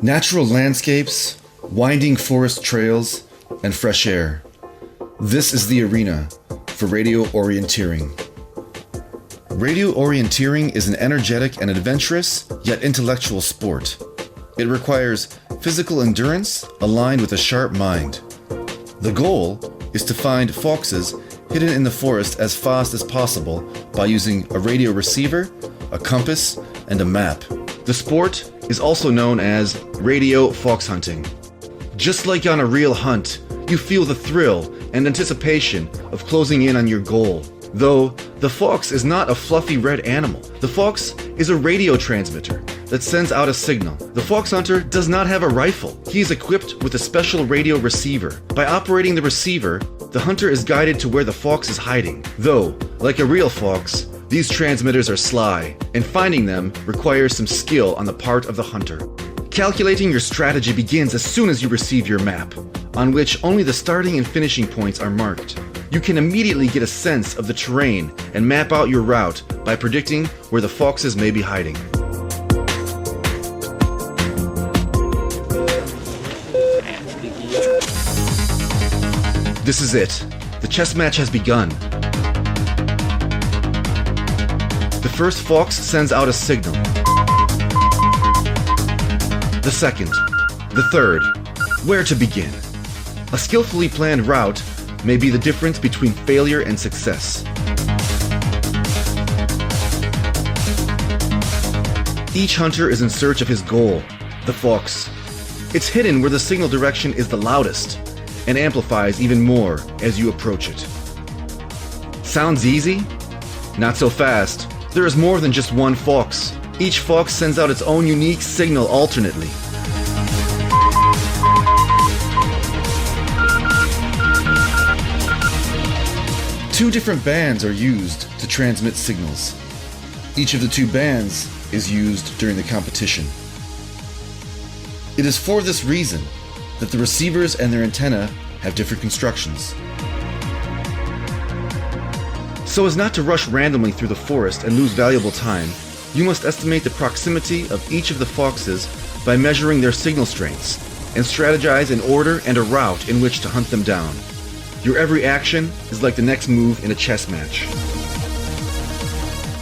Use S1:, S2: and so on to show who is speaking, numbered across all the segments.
S1: Natural landscapes, winding forest trails, and fresh air. This is the arena for radio orienteering. Radio orienteering is an energetic and adventurous, yet intellectual sport. It requires physical endurance aligned with a sharp mind. The goal is to find foxes hidden in the forest as fast as possible by using a radio receiver, a compass, and a map. The sport is also known as radio fox hunting. Just like on a real hunt, you feel the thrill and anticipation of closing in on your goal. Though, the fox is not a fluffy red animal. The fox is a radio transmitter that sends out a signal. The fox hunter does not have a rifle. He is equipped with a special radio receiver. By operating the receiver, the hunter is guided to where the fox is hiding. Though, like a real fox, these transmitters are sly, and finding them requires some skill on the part of the hunter. Calculating your strategy begins as soon as you receive your map, on which only the starting and finishing points are marked. You can immediately get a sense of the terrain and map out your route by predicting where the foxes may be hiding. This is it. The chess match has begun. The first fox sends out a signal. The second. The third. Where to begin? A skillfully planned route may be the difference between failure and success. Each hunter is in search of his goal, the fox. It's hidden where the signal direction is the loudest and amplifies even more as you approach it. Sounds easy? Not so fast. There is more than just one fox. Each fox sends out its own unique signal alternately. Two different bands are used to transmit signals. Each of the two bands is used during the competition. It is for this reason that the receivers and their antenna have different constructions. So as not to rush randomly through the forest and lose valuable time, you must estimate the proximity of each of the foxes by measuring their signal strengths and strategize an order and a route in which to hunt them down. Your every action is like the next move in a chess match.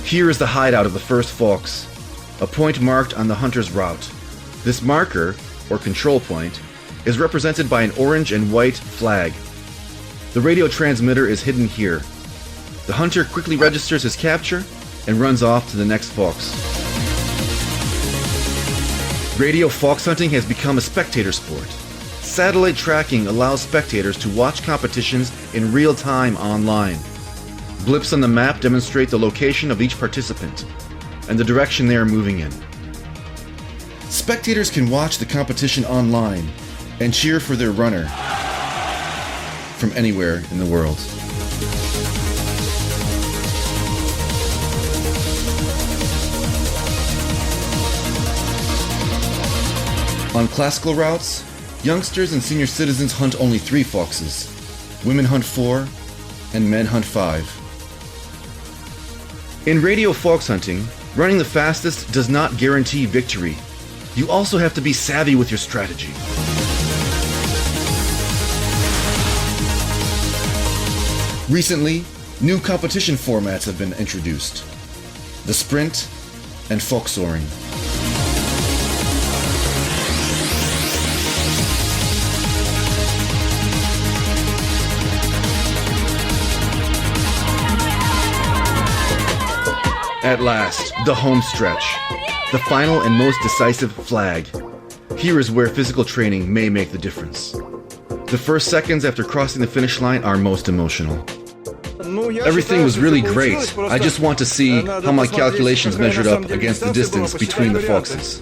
S1: Here is the hideout of the first fox, a point marked on the hunter's route. This marker, or control point, is represented by an orange and white flag. The radio transmitter is hidden here. The hunter quickly registers his capture and runs off to the next fox. Radio fox hunting has become a spectator sport. Satellite tracking allows spectators to watch competitions in real time online. Blips on the map demonstrate the location of each participant and the direction they are moving in. Spectators can watch the competition online and cheer for their runner from anywhere in the world. On classical routes, youngsters and senior citizens hunt only 3 foxes. Women hunt 4, and men hunt 5. In radio fox hunting, running the fastest does not guarantee victory. You also have to be savvy with your strategy. Recently, new competition formats have been introduced: the sprint and fox soaring. At last, the Homestretch, the final and most decisive flag. Here is where physical training may make the difference. The first seconds after crossing the finish line are most emotional. Everything was really great. I just want to see how my calculations measured up against the distance between the foxes.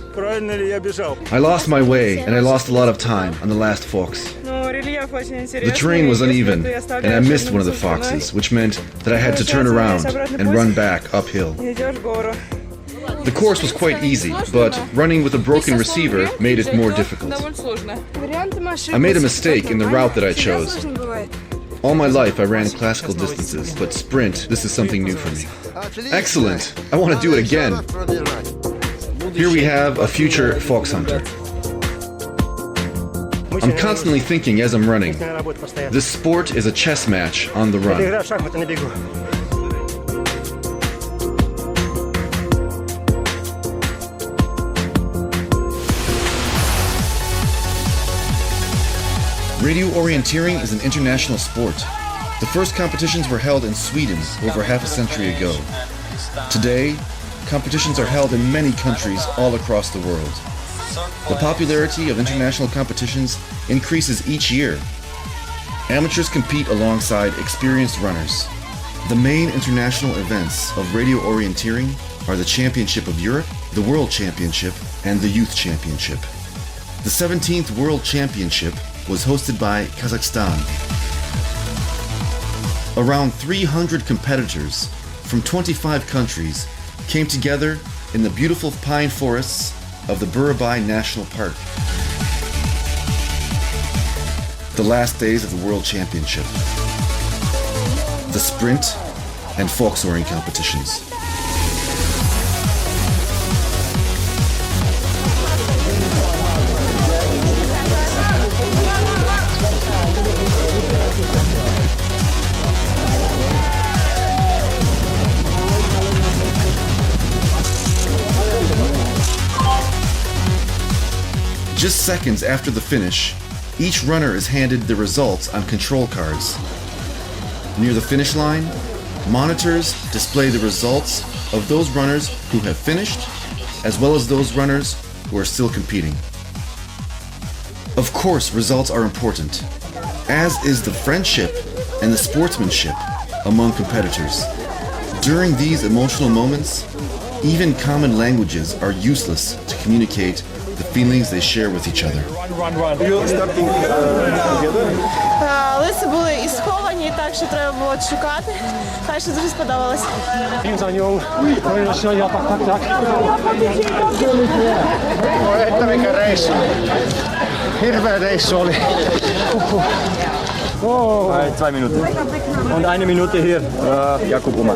S1: I lost my way and I lost a lot of time on the last fox. The terrain was uneven, and I missed one of the foxes, which meant that I had to turn around and run back uphill. The course was quite easy, but running with a broken receiver made it more difficult. I made a mistake in the route that I chose. All my life I ran classical distances, but sprint, this is something new for me. Excellent! I want to do it again! Here we have a future fox hunter. I'm constantly thinking as I'm running. This sport is a chess match on the run. Radio orienteering is an international sport. The first competitions were held in Sweden over half a century ago. Today, competitions are held in many countries all across the world. The popularity of international competitions increases each year. Amateurs compete alongside experienced runners. The main international events of radio orienteering are the Championship of Europe, the World Championship, and the Youth Championship. The 17th World Championship was hosted by Kazakhstan. Around 300 competitors from 25 countries came together in the beautiful pine forests of the Burabay National Park. The last days of the World Championship. The sprint and folk soaring competitions. Just seconds after the finish, each runner is handed the results on control cards. Near the finish line, monitors display the results of those runners who have finished, as well as those runners who are still competing. Of course, results are important, as is the friendship and the sportsmanship among competitors. During these emotional moments, even common languages are useless to communicate the feelings they share with each other.
S2: You starting together?
S3: Лиси були і сховані, так що треба було шукати. Так що дуже сподобалось.
S2: Että mikä reissu. Hirveä reissu oli. 2 Minuten. Und 1 Minute hier. Jakub Oma.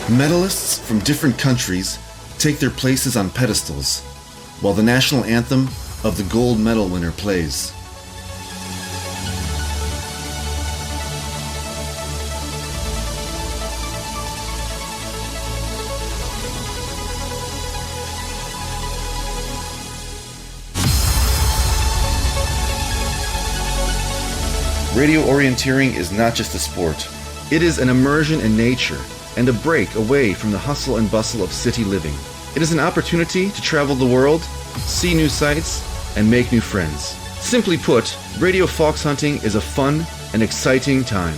S1: Medalists from different countries take their places on pedestals, while the national anthem of the gold medal winner plays. Radio orienteering is not just a sport. It is an immersion in nature and a break away from the hustle and bustle of city living. It is an opportunity to travel the world, see new sights, and make new friends. Simply put, radio fox hunting is a fun and exciting time.